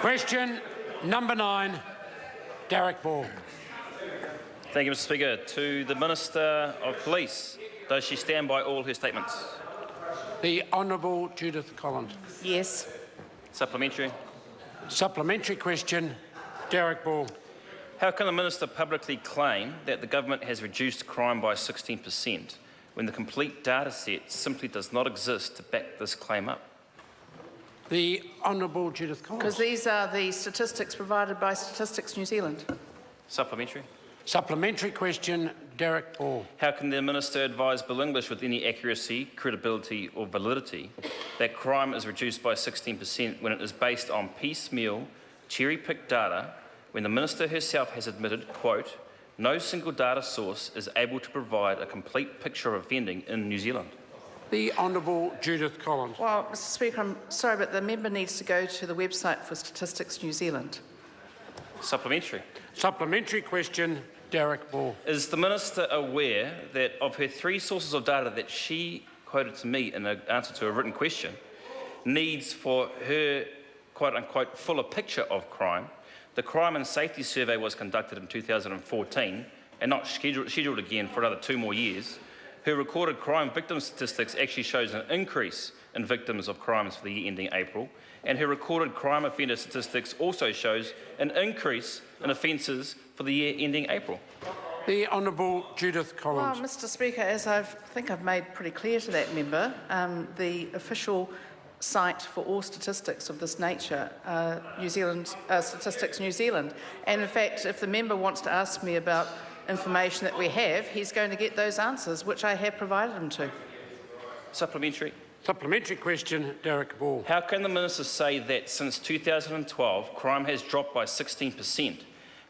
Question number 9, Darroch Ball. Thank you, Mr. Speaker. To the Minister of Police, does she stand by all her statements? The Honourable Judith Collins. Yes. Supplementary. Supplementary question, Darroch Ball. How can the Minister publicly claim that the government has reduced crime by 16% when the complete data set simply does not exist to back this claim up? The Honourable Judith Collins. Because these are the statistics provided by Statistics New Zealand. Supplementary. Supplementary question, Darroch Ball. How can the Minister advise Bill English with any accuracy, credibility or validity that crime is reduced by 16% when it is based on piecemeal, cherry-picked data, when the Minister herself has admitted, quote, no single data source is able to provide a complete picture of offending in New Zealand? The Honourable Judith Collins. Well, Mr. Speaker, I'm sorry, but the member needs to go to the website for Statistics New Zealand. Supplementary. Supplementary question, Darroch Ball. Is the Minister aware that of her 3 sources of data that she quoted to me in an answer to a written question needs for her quote-unquote fuller picture of crime, the Crime and Safety Survey was conducted in 2014 and not scheduled again for another 2 more years. Her recorded crime victim statistics actually shows an increase in victims of crimes for the year ending April, and her recorded crime offender statistics also shows an increase in offences for the year ending April. The Honourable Judith Collins. Well, Mr. Speaker, as I think I've made pretty clear to that member, the official site for all statistics of this nature, Statistics New Zealand. And in fact, if the member wants to ask me about information that we have, he's going to get those answers, which I have provided him to. Supplementary. Supplementary question, Darroch Ball. How can the Minister say that since 2012 crime has dropped by 16%,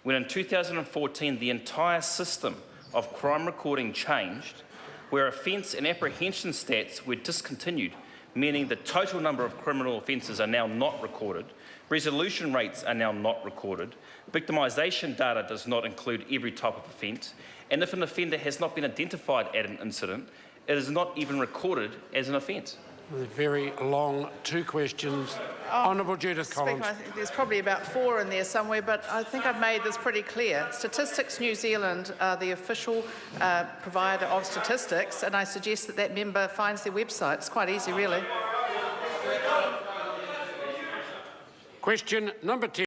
when in 2014 the entire system of crime recording changed, where offence and apprehension stats were discontinued, meaning the total number of criminal offences are now not recorded, resolution rates are now not recorded, victimisation data does not include every type of offence, and if an offender has not been identified at an incident, it is not even recorded as an offence? A very long 2 questions. Honourable Judith Collins. Speaker, I think there's probably about 4 in there somewhere, but I think I've made this pretty clear. Statistics New Zealand are the official provider of statistics, and I suggest that that member finds their website. It's quite easy, really. Question number 10.